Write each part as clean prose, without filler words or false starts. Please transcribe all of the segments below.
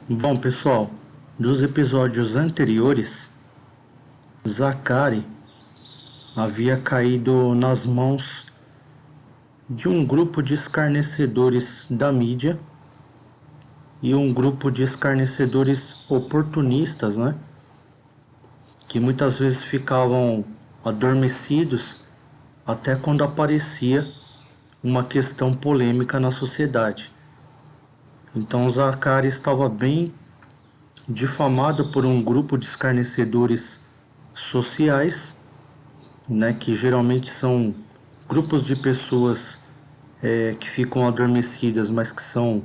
Bom, pessoal, dos episódios anteriores, Zachary havia caído nas mãos de um grupo de escarnecedores da mídia e um grupo de escarnecedores oportunistas, né? Que muitas vezes ficavam adormecidos até quando aparecia uma questão polêmica na sociedade. Então Zachary estava bem difamado por um grupo de escarnecedores sociais, né, que geralmente são grupos de pessoas que ficam adormecidas, mas que são,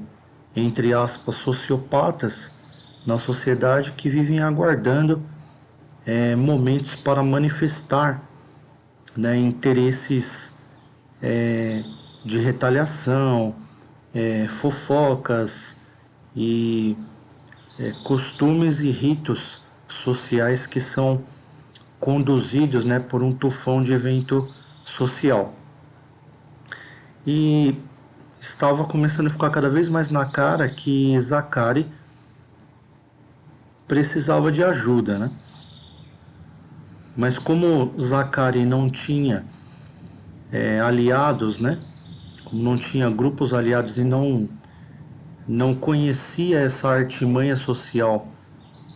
entre aspas, sociopatas na sociedade, que vivem aguardando momentos para manifestar, né, interesses de retaliação, fofocas e costumes e ritos sociais que são conduzidos, né, por um tufão de evento social. E estava começando a ficar cada vez mais na cara que Zachary precisava de ajuda, né? Mas como Zachary não tinha aliados, né? Como não tinha grupos aliados e não conhecia essa artimanha social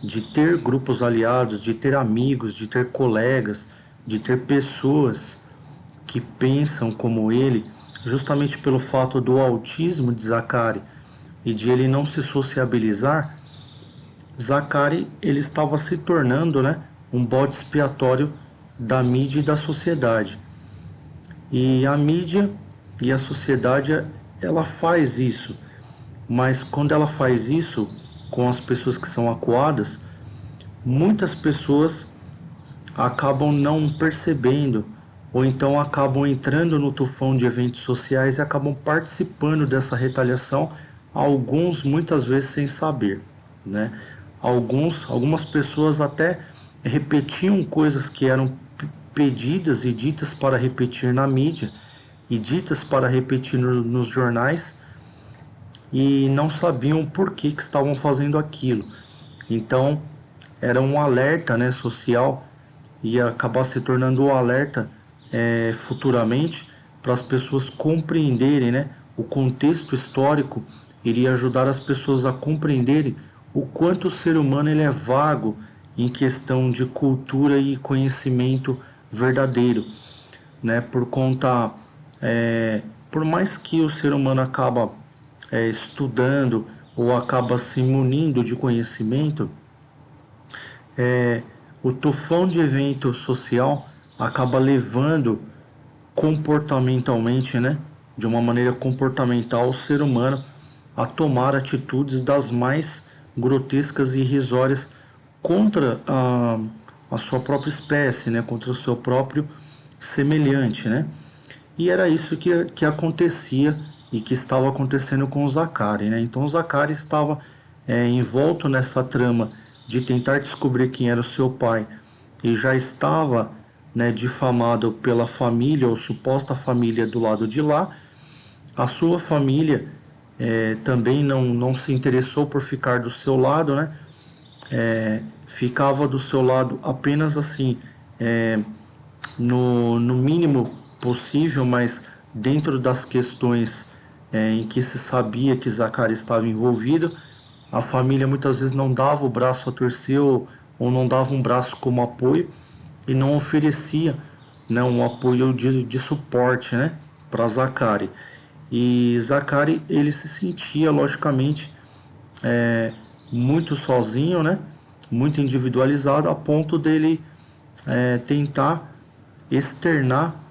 de ter grupos aliados, de ter amigos, de ter colegas, de ter pessoas que pensam como ele, justamente pelo fato do autismo de Zachary e de ele não se sociabilizar, Zachary ele estava se tornando, né, um bode expiatório da mídia e da sociedade. E a mídia e a sociedade, ela faz isso, mas quando ela faz isso com as pessoas que são acuadas, muitas pessoas acabam não percebendo ou então acabam entrando no tufão de eventos sociais e acabam participando dessa retaliação, alguns muitas vezes sem saber, né? Algumas pessoas até repetiam coisas que eram pedidas e ditas para repetir na mídia e ditas para repetir nos jornais e não sabiam por que estavam fazendo aquilo. Então era um alerta, né, social, e acabar se tornando um alerta futuramente para as pessoas compreenderem, né, o contexto histórico, iria ajudar as pessoas a compreenderem o quanto o ser humano ele é vago em questão de cultura e conhecimento verdadeiro, né, por conta, por mais que o ser humano acaba estudando ou acaba se munindo de conhecimento, o tufão de evento social acaba levando comportamentalmente, né, de uma maneira comportamental, o ser humano a tomar atitudes das mais grotescas e irrisórias contra a sua própria espécie, né, contra o seu próprio semelhante, né? E era isso que acontecia e que estava acontecendo com o Zachary, né? Então o Zachary estava envolto nessa trama de tentar descobrir quem era o seu pai e já estava, né, difamado pela família ou suposta família do lado de lá. A sua família também não se interessou por ficar do seu lado, né? Ficava do seu lado apenas assim, no mínimo possível, mas dentro das questões em que se sabia que Zachary estava envolvido, a família muitas vezes não dava o braço a torcer ou não dava um braço como apoio e não oferecia, né, um apoio de suporte, né, para Zachary. E Zachary ele se sentia logicamente muito sozinho, né, muito individualizado a ponto dele tentar externar,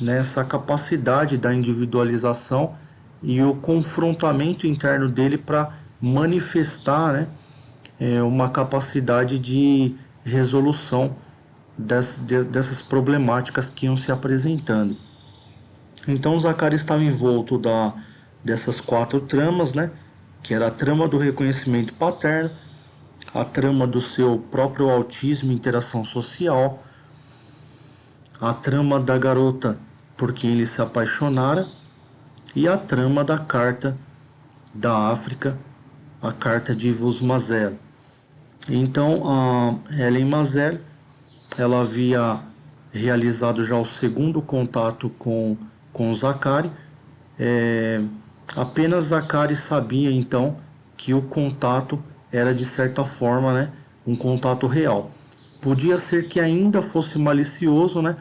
né, essa capacidade da individualização e o confrontamento interno dele para manifestar, né, uma capacidade de resolução dessas problemáticas que iam se apresentando. Então Zachary estava envolto dessas quatro tramas, né, que era a trama do reconhecimento paterno, a trama do seu próprio autismo e interação social, a trama da garota por quem ele se apaixonara e a trama da carta da África a carta de Vus Mazel. Então, a Helen Mazel, ela havia realizado já o segundo contato com Zacari. Apenas Zacari sabia então que o contato era de certa forma, né, um contato real. Podia ser que ainda fosse malicioso, né,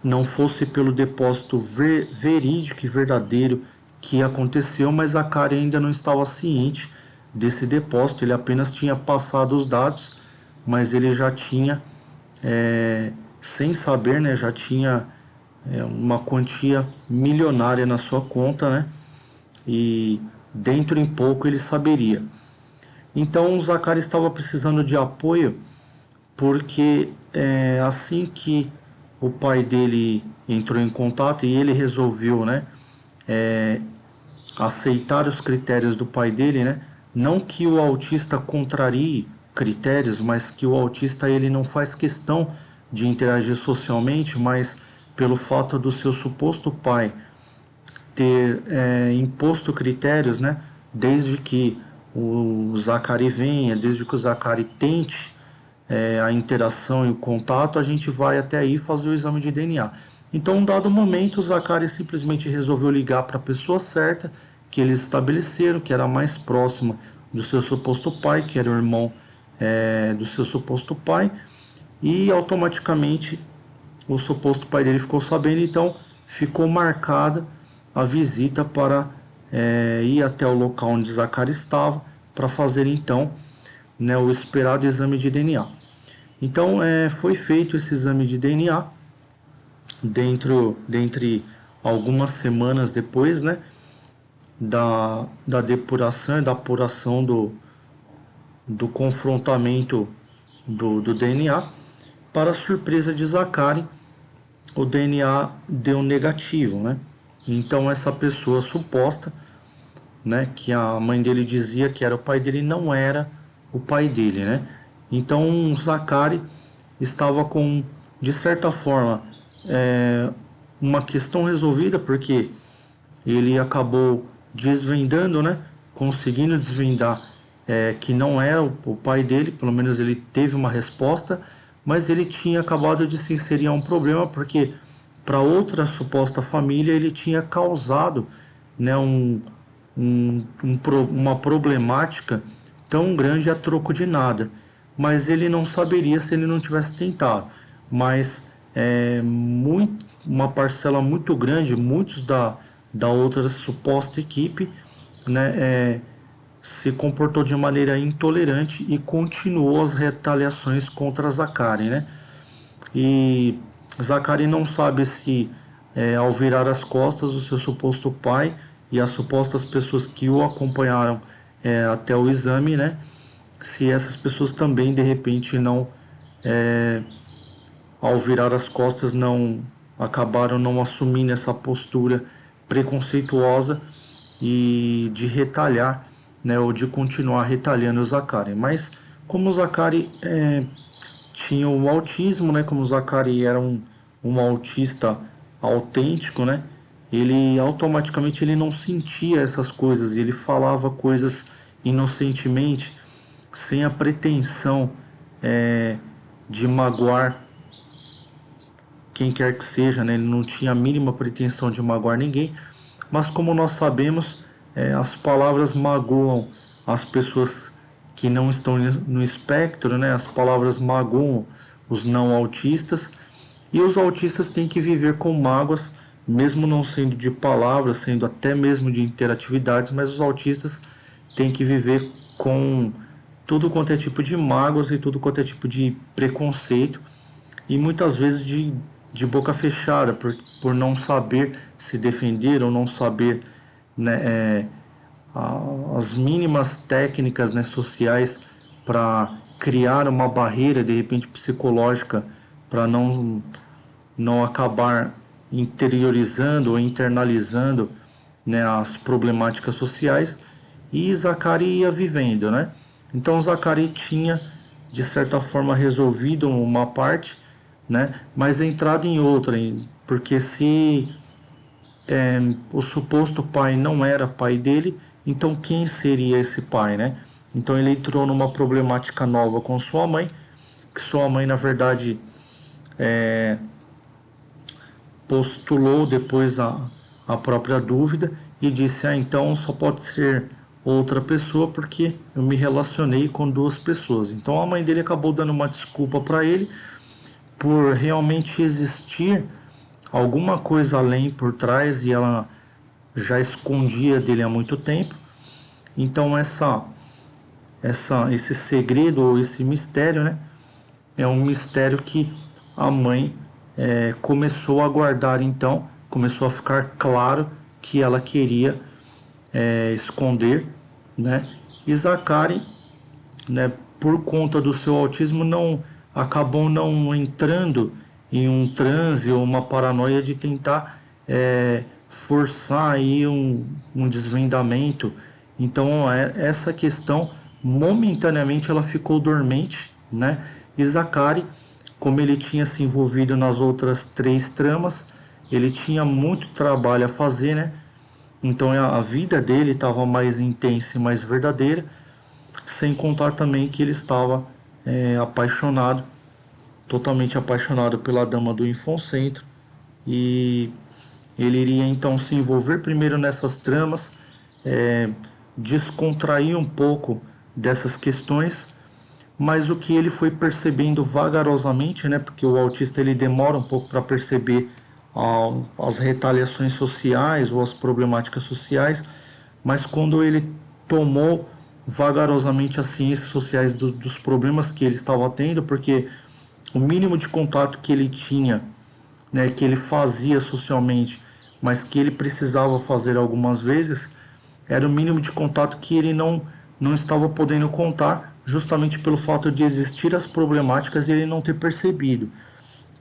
não fosse pelo depósito verídico e verdadeiro que aconteceu, mas Zacari ainda não estava ciente desse depósito. Ele apenas tinha passado os dados, mas ele já tinha, sem saber, né, já tinha uma quantia milionária na sua conta, né? E dentro em pouco ele saberia. Então o Zacari estava precisando de apoio porque assim que o pai dele entrou em contato e ele resolveu, né, aceitar os critérios do pai dele, né? Não que o autista contrarie critérios, mas que o autista ele não faz questão de interagir socialmente, mas pelo fato do seu suposto pai ter imposto critérios, né? Desde que o Zacari venha, desde que o Zacari tente a interação e o contato, a gente vai até aí fazer o exame de DNA. Então, em um dado momento, o Zacari simplesmente resolveu ligar para a pessoa certa, que eles estabeleceram, que era mais próxima do seu suposto pai, que era o irmão do seu suposto pai, e automaticamente o suposto pai dele ficou sabendo, então ficou marcada a visita para ir até o local onde Zacari estava para fazer então, né, o esperado exame de DNA. Então foi feito esse exame de DNA dentre algumas semanas depois, né, da depuração e da apuração do confrontamento do DNA. Para surpresa de Zacari, o DNA deu negativo, né? Então essa pessoa suposta, né, que a mãe dele dizia que era o pai dele, não era o pai dele, né? Então Zacari estava com, de certa forma, uma questão resolvida, porque ele acabou desvendando, né? Conseguindo desvendar que não é o pai dele, pelo menos ele teve uma resposta, mas ele tinha acabado de se inserir a um problema, porque para outra suposta família ele tinha causado, né, uma problemática tão grande a troco de nada. Mas ele não saberia se ele não tivesse tentado. Mas uma parcela muito grande, muitos da outra suposta equipe, né, se comportou de maneira intolerante e continuou as retaliações contra Zacari, né? E Zacari não sabe se ao virar as costas o seu suposto pai e as supostas pessoas que o acompanharam até o exame, né? Se essas pessoas também de repente não, ao virar as costas, não acabaram não assumindo essa postura preconceituosa e de retalhar, né, ou de continuar retalhando o Zacari. Mas como o Zacari tinha o autismo, né, como o Zacari era um autista autêntico, né, ele automaticamente ele não sentia essas coisas e ele falava coisas inocentemente, sem a pretensão de magoar quem quer que seja, né? Ele não tinha a mínima pretensão de magoar ninguém, mas como nós sabemos, as palavras magoam as pessoas que não estão no espectro, né? As palavras magoam os não autistas, e os autistas têm que viver com mágoas, mesmo não sendo de palavras, sendo até mesmo de interatividades, mas os autistas têm que viver com tudo quanto é tipo de mágoas e tudo quanto é tipo de preconceito, e muitas vezes de boca fechada, por não saber se defender ou não saber, né, as mínimas técnicas, né, sociais para criar uma barreira, de repente psicológica, para não acabar interiorizando ou internalizando, né, as problemáticas sociais, e Zacari ia vivendo, né? Então Zacari tinha de certa forma resolvido uma parte, né, mas entrado em outra, porque se o suposto pai não era pai dele, Então quem seria esse pai, né? Então ele entrou numa problemática nova com sua mãe, que sua mãe na verdade postulou depois a própria dúvida e disse: ah, então só pode ser outra pessoa porque eu me relacionei com duas pessoas. Então a mãe dele acabou dando uma desculpa para ele por realmente existir alguma coisa além por trás e ela já escondia dele há muito tempo. Então esse segredo ou esse mistério, né, é um mistério que a mãe começou a guardar. Então começou a ficar claro que ela queria esconder, né? E Zacari, né, por conta do seu autismo, não acabou não entrando em um transe ou uma paranoia de tentar forçar aí um desvendamento. Então essa questão momentaneamente ela ficou dormente, né? E Zacari, como ele tinha se envolvido nas outras três tramas, ele tinha muito trabalho a fazer, né? Então a vida dele estava mais intensa e mais verdadeira, sem contar também que ele estava apaixonado, totalmente apaixonado pela dama do Infocentro, e ele iria então se envolver primeiro nessas tramas, é, descontrair um pouco dessas questões, mas o que ele foi percebendo vagarosamente, né, porque o autista ele demora um pouco para perceber as retaliações sociais ou as problemáticas sociais, mas quando ele tomou vagarosamente as ciências sociais dos problemas que ele estava tendo, porque o mínimo de contato que ele tinha, né, que ele fazia socialmente, mas que ele precisava fazer algumas vezes, era o mínimo de contato que ele não estava podendo contar, justamente pelo fato de existir as problemáticas e ele não ter percebido.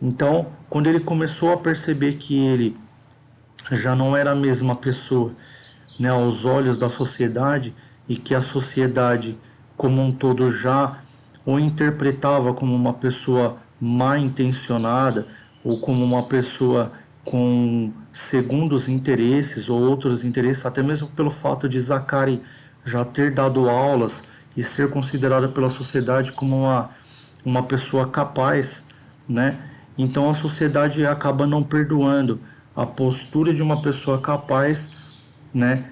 Então, quando ele começou a perceber que ele já não era a mesma pessoa, né, aos olhos da sociedade, e que a sociedade como um todo já o interpretava como uma pessoa mal intencionada ou como uma pessoa com segundos interesses ou outros interesses, até mesmo pelo fato de Zacari já ter dado aulas e ser considerado pela sociedade como uma pessoa capaz, né? Então a sociedade acaba não perdoando a postura de uma pessoa capaz, né?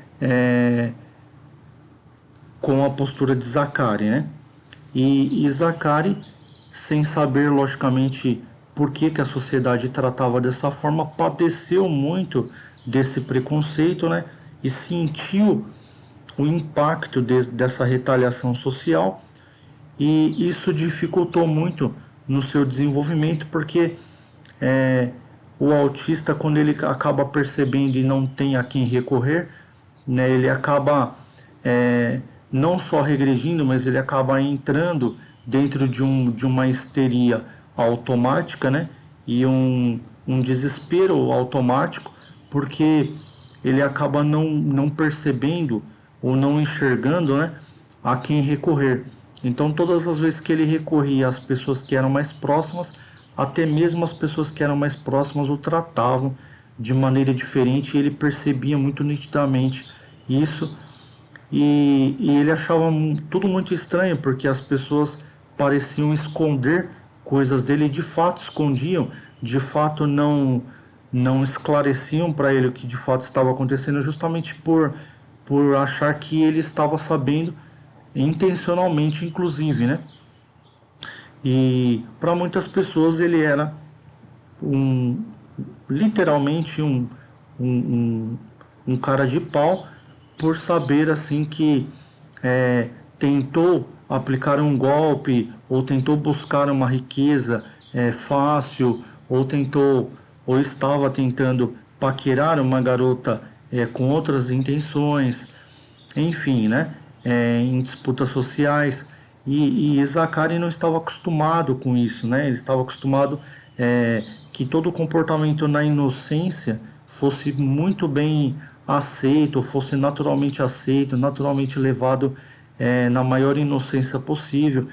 Com a postura de Zacari, né? E Zacari, sem saber logicamente por que a sociedade tratava dessa forma, padeceu muito desse preconceito, né? E sentiu o impacto dessa retaliação social, e isso dificultou muito no seu desenvolvimento, porque é, o autista, quando ele acaba percebendo e não tem a quem recorrer, né, ele acaba não só regredindo, mas ele acaba entrando dentro de uma histeria automática, né, e um desespero automático, porque ele acaba não percebendo ou não enxergando, né, a quem recorrer. Então, todas as vezes que ele recorria às pessoas que eram mais próximas, até mesmo as pessoas que eram mais próximas o tratavam de maneira diferente, e ele percebia muito nitidamente isso, e ele achava tudo muito estranho, porque as pessoas pareciam esconder coisas dele, de fato escondiam, de fato não esclareciam para ele o que de fato estava acontecendo, justamente por achar que ele estava sabendo, intencionalmente inclusive, né? E para muitas pessoas ele era um literalmente um, um cara de pau, por saber assim que tentou aplicar um golpe ou tentou buscar uma riqueza fácil, ou tentou ou estava tentando paquerar uma garota com outras intenções, enfim, né? Em disputas sociais. E Zacari não estava acostumado com isso, né? Ele estava acostumado que todo comportamento na inocência fosse muito bem aceito, fosse naturalmente aceito, naturalmente levado na maior inocência possível.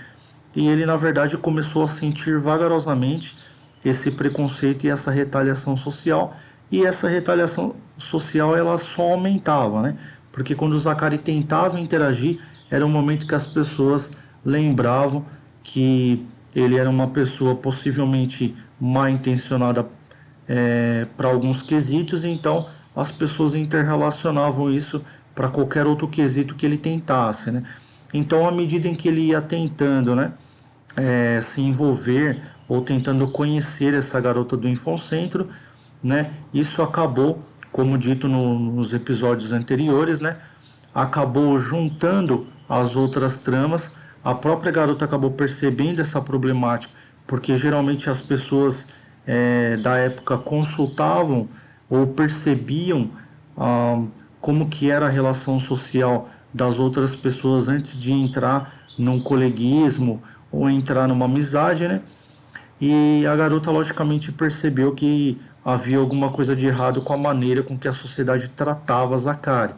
E ele, na verdade, começou a sentir vagarosamente esse preconceito e essa retaliação social. E essa retaliação social ela só aumentava, né? porque quando o Zacari tentava interagir, era um momento que as pessoas lembravam que ele era uma pessoa possivelmente mal intencionada para alguns quesitos, então as pessoas interrelacionavam isso para qualquer outro quesito que ele tentasse, né? Então, à medida em que ele ia tentando, né, se envolver ou tentando conhecer essa garota do Infoncentro, né, isso acabou, como dito nos episódios anteriores, né, acabou juntando as outras tramas. A própria garota acabou percebendo essa problemática, porque geralmente as pessoas da época consultavam ou percebiam ah, como que era a relação social das outras pessoas antes de entrar num coleguismo ou entrar numa amizade, né? E a garota logicamente percebeu que havia alguma coisa de errado com a maneira com que a sociedade tratava Zacari.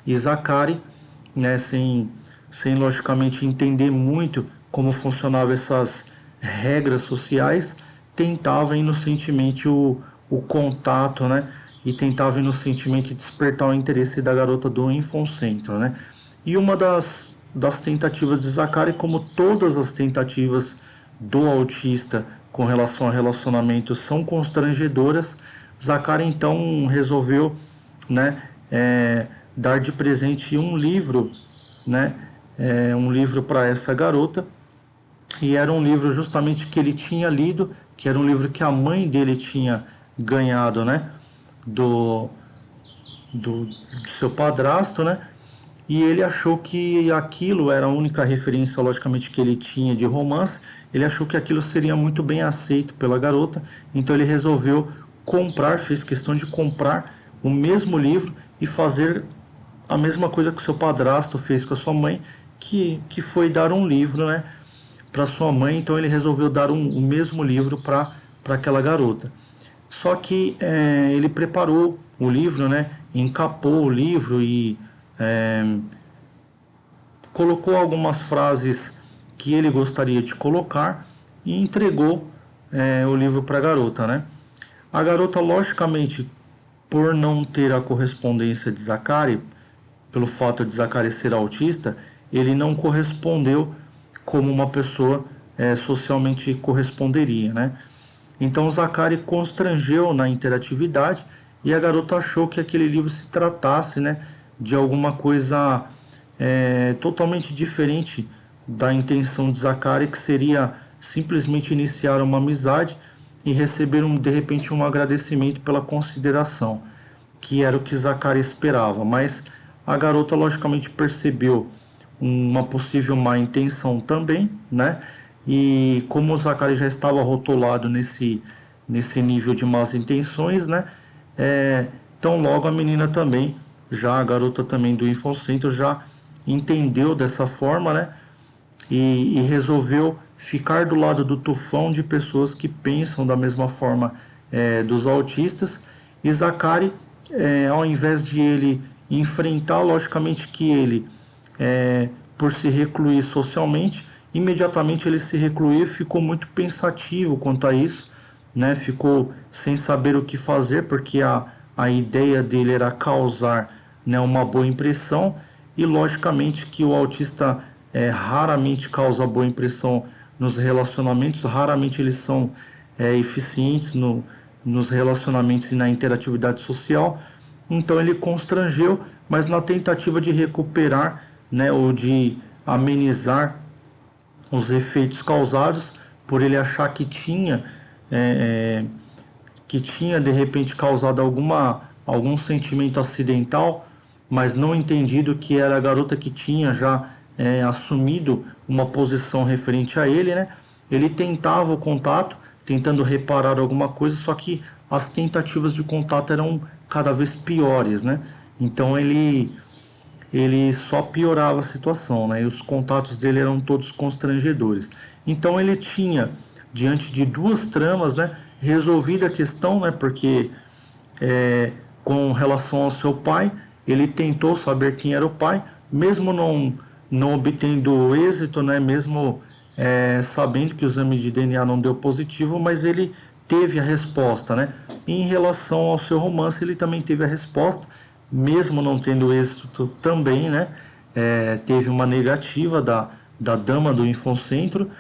E Zacari, né, sem logicamente entender muito como funcionavam essas regras sociais, tentava inocentemente o contato, né, e tentava inocentemente despertar o interesse da garota do Infoncentro, né. E uma das tentativas de Zacari, como todas as tentativas do autista com relação a relacionamentos são constrangedoras, Zacari então resolveu, né, dar de presente um livro, né, um livro para essa garota, e era um livro justamente que ele tinha lido, que era um livro que a mãe dele tinha ganhado, né, do, do seu padrasto, né, e ele achou que aquilo era a única referência, logicamente, que ele tinha de romance. Ele achou que aquilo seria muito bem aceito pela garota, então ele resolveu comprar, fez questão de comprar o mesmo livro e fazer a mesma coisa que o seu padrasto fez com a sua mãe, que foi dar um livro, né, para sua mãe. Então ele resolveu dar o mesmo livro para aquela garota. Só que ele preparou o livro, né, encapou o livro e colocou algumas frases que ele gostaria de colocar e entregou o livro para a garota, né? A garota, logicamente, por não ter a correspondência de Zacari, pelo fato de Zacari ser autista, ele não correspondeu como uma pessoa socialmente corresponderia, né? Então Zacari constrangeu na interatividade e a garota achou que aquele livro se tratasse, né, de alguma coisa totalmente diferente da intenção de Zacari, que seria simplesmente iniciar uma amizade e receber de repente um agradecimento pela consideração, que era o que Zacari esperava. Mas a garota logicamente percebeu uma possível má intenção também, né? E como o Zacari já estava rotulado nesse nível de más intenções, né? Então logo a menina também, já a garota também do Infocentro já entendeu dessa forma, né? E resolveu ficar do lado do tufão de pessoas que pensam da mesma forma dos autistas. E Zacari, ao invés de ele enfrentar, logicamente que ele, por se recluir socialmente, imediatamente ele se recluiu e ficou muito pensativo quanto a isso, né? Ficou sem saber o que fazer, porque a ideia dele era causar, né, uma boa impressão, e logicamente que o autista raramente causa boa impressão nos relacionamentos, raramente eles são eficientes nos relacionamentos e na interatividade social. Então ele constrangeu, mas na tentativa de recuperar, né, ou de amenizar os efeitos causados por ele achar que tinha de repente causado algum sentimento acidental, mas não entendido que era a garota que tinha já assumido uma posição referente a ele, né? Ele tentava o contato, tentando reparar alguma coisa, só que as tentativas de contato eram cada vez piores, né? Então ele só piorava a situação, né? E os contatos dele eram todos constrangedores. Então ele tinha, diante de duas tramas, né, resolvida a questão, né? Porque com relação ao seu pai, ele tentou saber quem era o pai, mesmo não obtendo êxito, né? Mesmo sabendo que o exame de DNA não deu positivo, mas ele teve a resposta, né? Em relação ao seu romance, ele também teve a resposta, mesmo não tendo êxito também, né? Teve uma negativa da dama do Infoncentro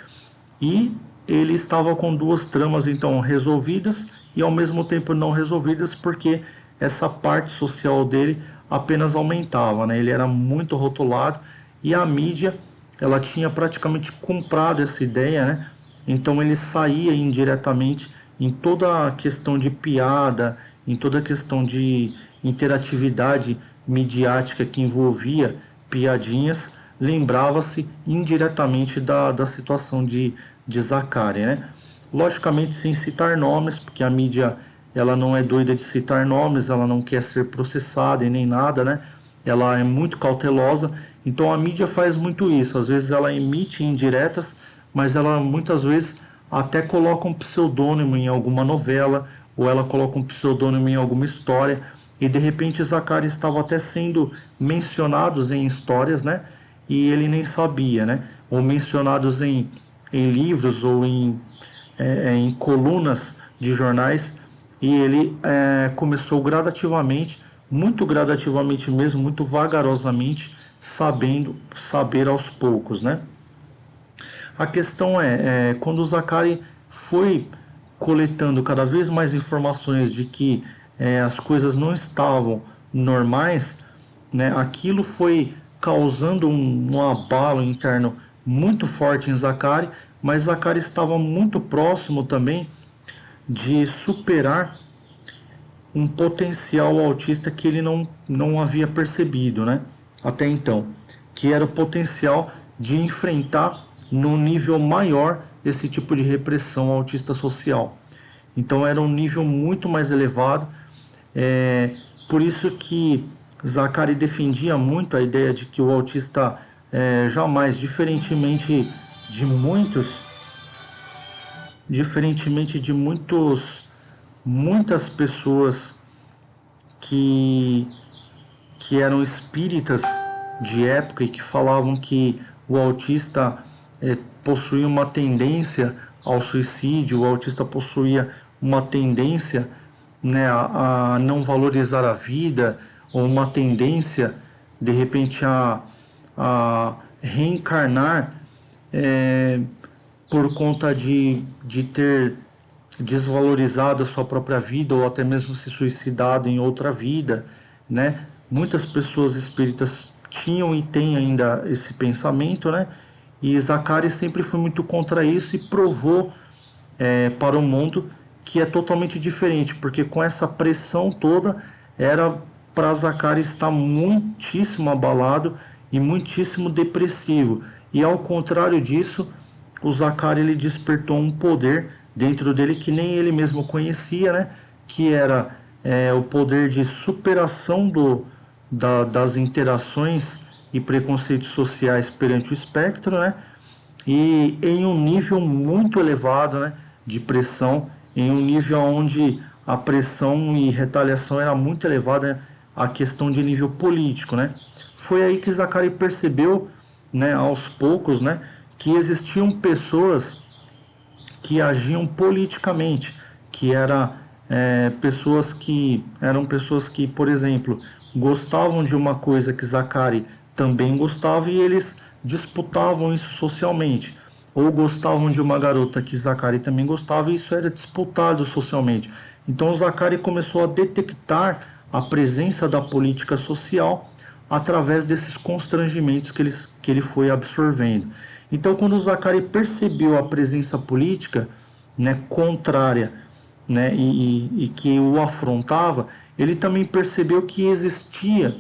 e ele estava com duas tramas então resolvidas e ao mesmo tempo não resolvidas porque essa parte social dele apenas aumentava, né? Ele era muito rotulado e a mídia ela tinha praticamente comprado essa ideia, né? Então ele saía indiretamente em toda a questão de piada, em toda a questão de interatividade midiática que envolvia piadinhas, lembrava-se indiretamente da situação de Zaccaria, né? Logicamente sem citar nomes, porque a mídia ela não é doida de citar nomes, ela não quer ser processada e nem nada, né? Ela é muito cautelosa, então a mídia faz muito isso. Às vezes ela emite indiretas, mas ela muitas vezes até coloca um pseudônimo em alguma novela, ou ela coloca um pseudônimo em alguma história, e de repente Zaccaria estava até sendo mencionados em histórias, né? E ele nem sabia, né? Ou mencionados em livros ou em colunas de jornais, e ele começou gradativamente, muito gradativamente mesmo, muito vagarosamente, saber aos poucos, né? A questão quando o Zaccaria foi coletando cada vez mais informações de que as coisas não estavam normais, né, aquilo foi causando um abalo interno muito forte em Zaccaria, mas Zaccaria estava muito próximo também de superar um potencial autista que ele não havia percebido, né? Até então, que era o potencial de enfrentar num nível maior esse tipo de repressão autista social. Então era um nível muito mais elevado. Por isso que Zaccaria defendia muito a ideia de que o autista jamais, de muitos, diferentemente de muitas pessoas que, que eram espíritas de época e que falavam que o autista possuía uma tendência ao suicídio, o autista possuía uma tendência, né, a não valorizar a vida, ou uma tendência, de repente, a reencarnar por conta de ter desvalorizado a sua própria vida ou até mesmo se suicidado em outra vida, né? Muitas pessoas espíritas tinham e têm ainda esse pensamento, né? E Zaccaria sempre foi muito contra isso e provou para o mundo que é totalmente diferente, porque com essa pressão toda era para Zaccaria estar muitíssimo abalado e muitíssimo depressivo. E ao contrário disso, o Zaccaria ele despertou um poder dentro dele que nem ele mesmo conhecia, né? Que era o poder de superação das interações e preconceitos sociais perante o espectro, né? E em um nível muito elevado, né, de pressão, em um nível onde a pressão e retaliação era muito elevada, né, a questão de nível político, né? Foi aí que Zaccaria percebeu, né, aos poucos, né, que existiam pessoas que agiam politicamente, que eram pessoas que, por exemplo, gostavam de uma coisa que Zaccaria também gostava e eles disputavam isso socialmente, ou gostavam de uma garota que Zaccaria também gostava e isso era disputado socialmente. Então Zaccaria começou a detectar a presença da política social através desses constrangimentos que ele foi absorvendo. Então, quando Zaccaria percebeu a presença política, né, contrária, né, e que o afrontava, ele também percebeu que existia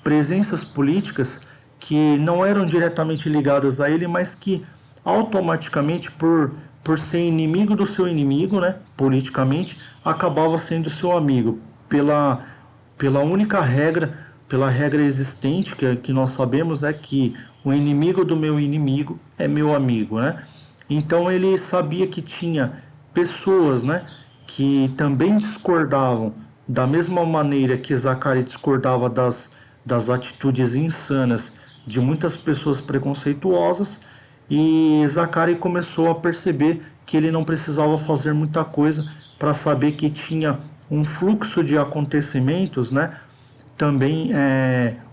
presenças políticas que não eram diretamente ligadas a ele, mas que automaticamente, por ser inimigo do seu inimigo, né, politicamente, acabava sendo seu amigo, pela única regra, pela regra existente que nós sabemos é que o inimigo do meu inimigo é meu amigo, né? Então ele sabia que tinha pessoas, né, que também discordavam da mesma maneira que Zaccaria discordava das atitudes insanas de muitas pessoas preconceituosas, e Zaccaria começou a perceber que ele não precisava fazer muita coisa para saber que tinha um fluxo de acontecimentos, né, também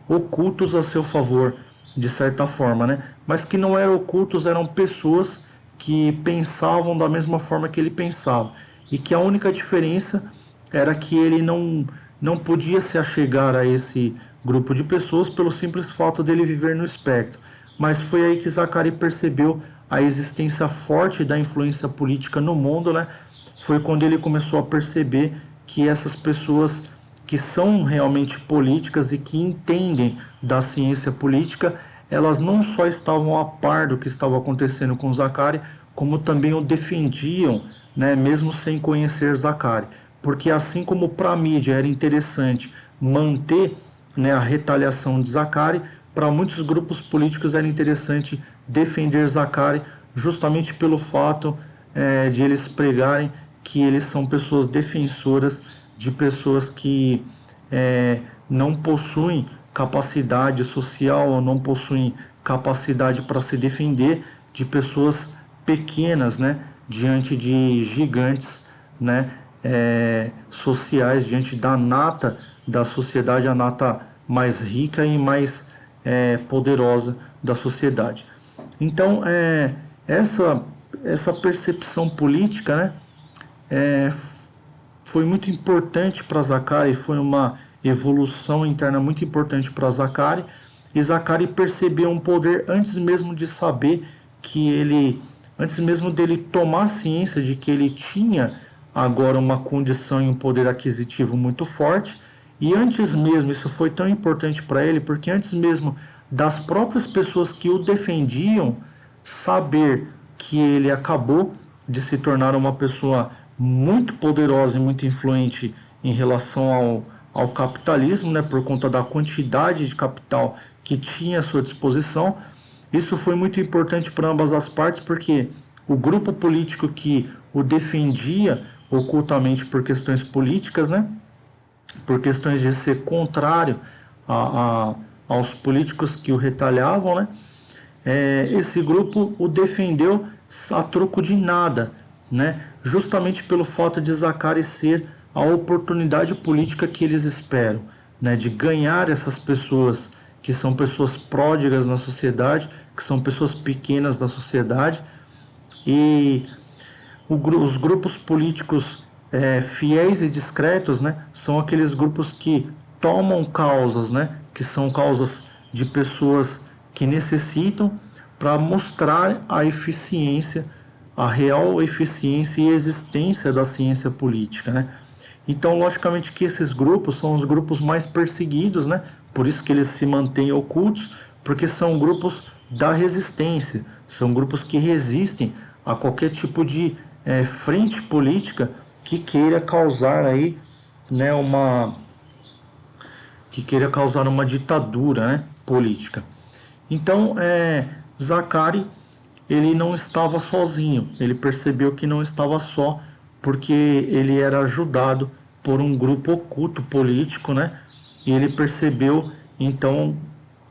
ocultos a seu favor, de certa forma, né? Mas que não eram ocultos, eram pessoas que pensavam da mesma forma que ele pensava. E que a única diferença era que ele não podia se achegar a esse grupo de pessoas pelo simples fato dele viver no espectro. Mas foi aí que Zacari percebeu a existência forte da influência política no mundo, né? Foi quando ele começou a perceber que essas pessoas que são realmente políticas e que entendem da ciência política, elas não só estavam a par do que estava acontecendo com Zacari, como também o defendiam, né, mesmo sem conhecer Zacari. Porque assim como para a mídia era interessante manter, né, a retaliação de Zacari, para muitos grupos políticos era interessante defender Zacari, justamente pelo fato de eles pregarem que eles são pessoas defensoras de pessoas que não possuem capacidade social ou não possuem capacidade para se defender, de pessoas pequenas, né, diante de gigantes, né, sociais, diante da nata da sociedade, a nata mais rica e mais poderosa da sociedade. Então, essa percepção política, né, é, foi muito importante para Zacari, foi uma evolução interna muito importante para Zacari, e Zacari percebeu um poder antes mesmo de saber que ele, antes mesmo dele tomar ciência de que ele tinha agora uma condição e um poder aquisitivo muito forte, e antes mesmo, isso foi tão importante para ele, porque antes mesmo das próprias pessoas que o defendiam saber que ele acabou de se tornar uma pessoa muito poderosa e muito influente em relação ao capitalismo, né, por conta da quantidade de capital que tinha à sua disposição. Isso foi muito importante para ambas as partes, porque o grupo político que o defendia ocultamente por questões políticas, né, por questões de ser contrário aos políticos que o retaliavam, né, esse grupo o defendeu a troco de nada, né, justamente pelo fato de Zacari ser a oportunidade política que eles esperam, né, de ganhar essas pessoas que são pessoas pródigas na sociedade, que são pessoas pequenas na sociedade, e os grupos políticos fiéis e discretos, né, são aqueles grupos que tomam causas, né, que são causas de pessoas que necessitam, para mostrar a eficiência, a real eficiência e existência da ciência política, né? Então, logicamente que esses grupos são os grupos mais perseguidos, né? Por isso que eles se mantêm ocultos, porque são grupos da resistência, são grupos que resistem a qualquer tipo de frente política que queira causar aí, né, uma ditadura, né, política. Então, Zacari, ele não estava sozinho, ele percebeu que não estava só, porque ele era ajudado por um grupo oculto político, né? E ele percebeu, então,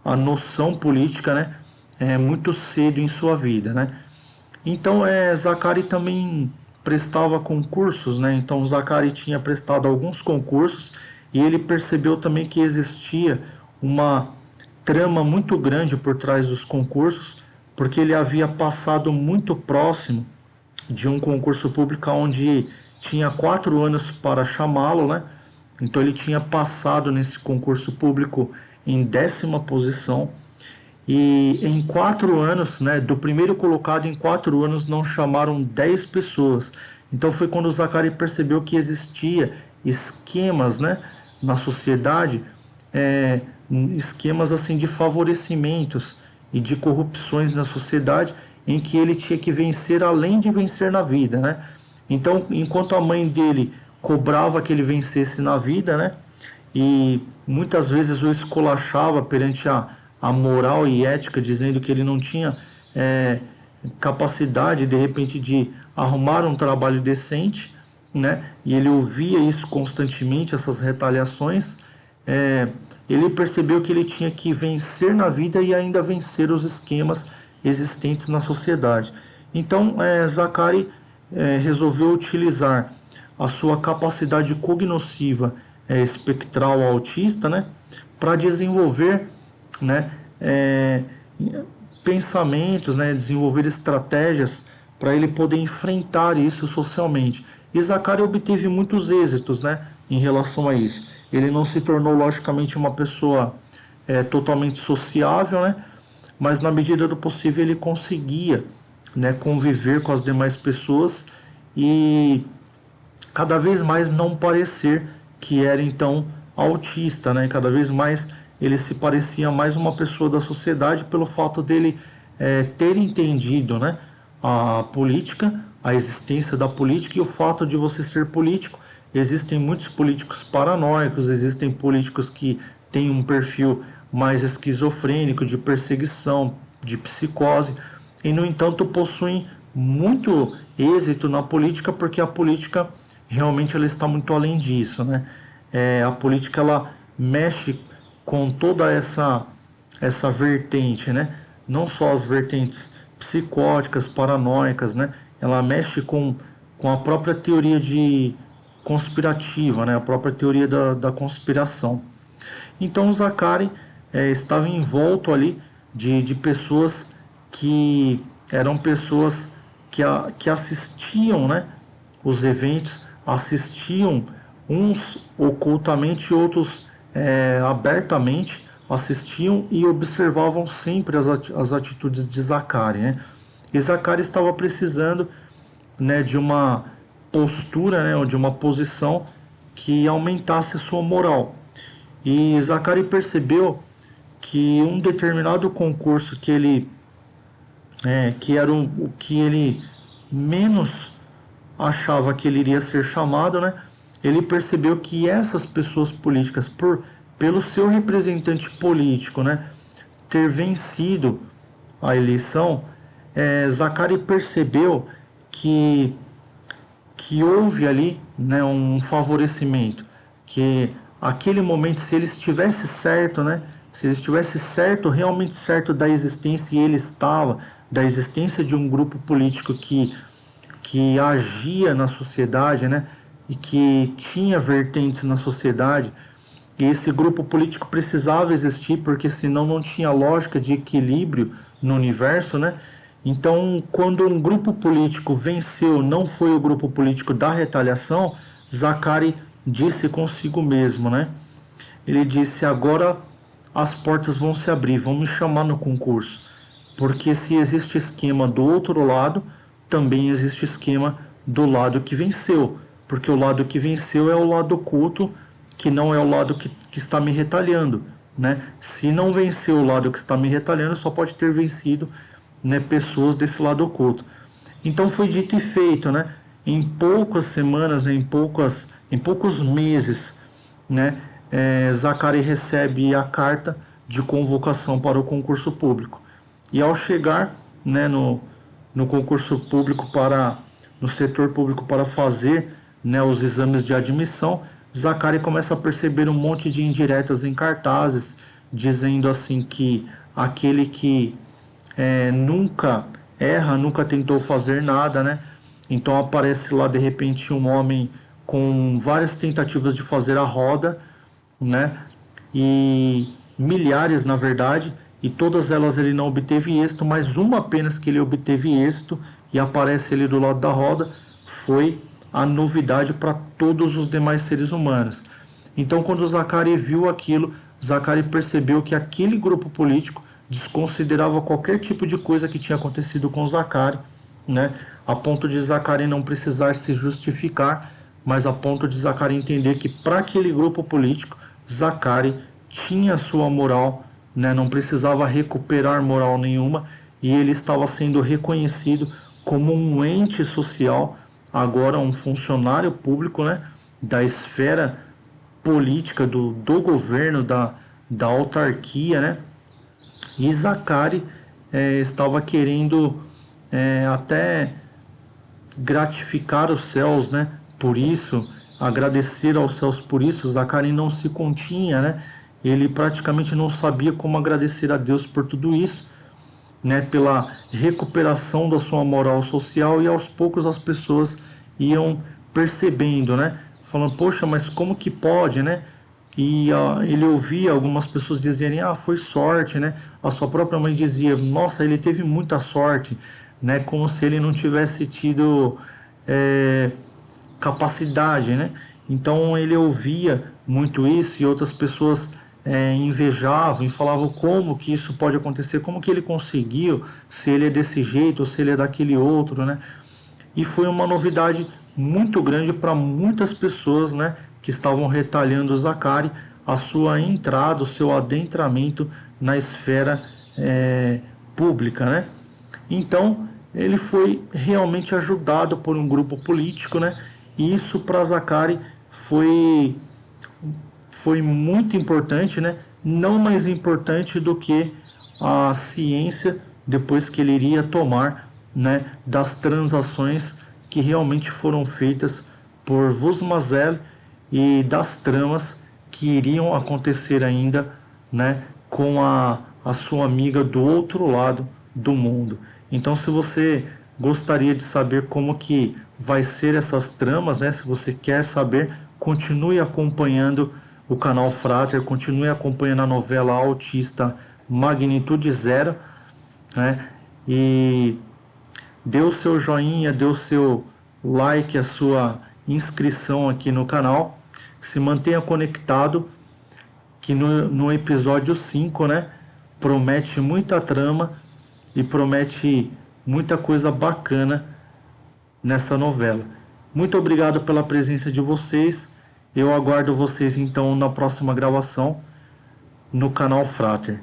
a noção política, né, muito cedo em sua vida, né? Então, Zacari também prestava concursos, né? Então, Zacari tinha prestado alguns concursos e ele percebeu também que existia uma trama muito grande por trás dos concursos, porque ele havia passado muito próximo de um concurso público onde tinha 4 anos para chamá-lo, né? Então ele tinha passado nesse concurso público em 10ª posição, e em 4 anos, né, do primeiro colocado em 4 anos não chamaram 10 pessoas. Então foi quando o Zacari percebeu que existia esquemas, né, na sociedade, esquemas assim de favorecimentos e de corrupções na sociedade, em que ele tinha que vencer além de vencer na vida, né? Então, enquanto a mãe dele cobrava que ele vencesse na vida, né, e muitas vezes o esculachava perante a moral e ética, dizendo que ele não tinha capacidade, de repente, de arrumar um trabalho decente, né, e ele ouvia isso constantemente, essas retaliações, ele percebeu que ele tinha que vencer na vida e ainda vencer os esquemas existentes na sociedade. Então, Zacari resolveu utilizar a sua capacidade cognosciva espectral autista, né, para desenvolver, né, é, pensamentos, né, desenvolver estratégias para ele poder enfrentar isso socialmente. E Zaccaria obteve muitos êxitos, né, em relação a isso. Ele não se tornou, logicamente, uma pessoa totalmente sociável, né, mas na medida do possível ele conseguia, né, conviver com as demais pessoas e cada vez mais não parecer que era então autista, né? Cada vez mais ele se parecia mais uma pessoa da sociedade pelo fato dele ter entendido, né, a política, a existência da política e o fato de você ser político. Existem muitos políticos paranoicos, existem políticos que têm um perfil mais esquizofrênico, de perseguição, de psicose, e no entanto possuem muito êxito na política porque a política realmente ela está muito além disso, né? A política ela mexe com toda essa vertente, né? Não só as vertentes psicóticas, paranoicas, né? Ela mexe com a própria teoria de conspirativa, né? A própria teoria da conspiração. Então o Zaccaria estava envolto ali de pessoas que eram pessoas que assistiam, né, os eventos, assistiam uns ocultamente, outros abertamente, assistiam e observavam sempre as atitudes de Zaccaria, né? E Zaccaria estava precisando, né, de uma postura, né, ou de uma posição que aumentasse a sua moral. E Zaccaria percebeu que um determinado concurso que era o que ele menos achava que ele iria ser chamado, né? Ele percebeu que essas pessoas políticas, pelo seu representante político, né, ter vencido a eleição, Zaccaria percebeu que que houve ali, né, um favorecimento, que aquele momento, se ele estivesse certo, né, se ele estivesse certo, realmente certo da existência, e ele estava, da existência de um grupo político que agia na sociedade, né, e que tinha vertentes na sociedade, e esse grupo político precisava existir, porque senão não tinha lógica de equilíbrio no universo, né? Então, quando um grupo político venceu, não foi o grupo político da retaliação, Zaccaria disse consigo mesmo, né? Ele disse: agora as portas vão se abrir, vão me chamar no concurso, porque se existe esquema do outro lado, também existe esquema do lado que venceu, porque o lado que venceu é o lado oculto, que não é o lado que está me retalhando, né? Se não venceu o lado que está me retalhando, só pode ter vencido, né, pessoas desse lado oculto. Então foi dito e feito, né? Em poucas semanas, em poucos meses, né, Zaccaria recebe a carta de convocação para o concurso público. E ao chegar, né, no concurso público no setor público para fazer, né, os exames de admissão, Zaccaria começa a perceber um monte de indiretas em cartazes, dizendo assim que aquele que nunca erra, nunca tentou fazer nada, né? Então aparece lá de repente um homem com várias tentativas de fazer a roda, né? E milhares, na verdade, e todas elas ele não obteve êxito, mas uma apenas que ele obteve êxito e aparece ali do lado da roda foi a novidade para todos os demais seres humanos. Então, quando Zaccaria viu aquilo, Zaccaria percebeu que aquele grupo político desconsiderava qualquer tipo de coisa que tinha acontecido com Zaccaria, né? A ponto de Zaccaria não precisar se justificar, mas a ponto de Zaccaria entender que para aquele grupo político, Zaccaria tinha sua moral, né? Não precisava recuperar moral nenhuma, e ele estava sendo reconhecido como um ente social, agora um funcionário público, né? Da esfera política, do governo, da autarquia, né? E Zaccaria estava querendo até gratificar os céus, né? Por isso, agradecer aos céus por isso. Zaccaria não se continha, né? Ele praticamente não sabia como agradecer a Deus por tudo isso, né? Pela recuperação da sua moral social, e aos poucos as pessoas iam percebendo, né? falando, poxa, mas como que pode, né? E ele ouvia algumas pessoas dizerem, ah, foi sorte, né? A sua própria mãe dizia, nossa, ele teve muita sorte, né? Como se ele não tivesse tido capacidade, né? Então ele ouvia muito isso e outras pessoas invejavam e falavam como que isso pode acontecer, como que ele conseguiu, se ele é desse jeito ou se ele é daquele outro, né? E foi uma novidade muito grande para muitas pessoas, né, que estavam retalhando o Zacari a sua entrada, o seu adentramento na esfera pública, né? Então ele foi realmente ajudado por um grupo político, né? E isso para Zacari foi muito importante, né? Não mais importante do que a ciência depois que ele iria tomar, né, das transações que realmente foram feitas por Vusmazel e das tramas que iriam acontecer ainda, né, com a sua amiga do outro lado do mundo. Então, se você gostaria de saber como que vai ser essas tramas, né, se você quer saber, continue acompanhando o canal Frater, continue acompanhando a novela Autista Magnitude Zero, né? E dê o seu joinha, dê o seu like, a sua inscrição aqui no canal. Se mantenha conectado, que no episódio 5, né, promete muita trama e promete muita coisa bacana nessa novela. Muito obrigado pela presença de vocês. Eu aguardo vocês então na próxima gravação no canal Frater.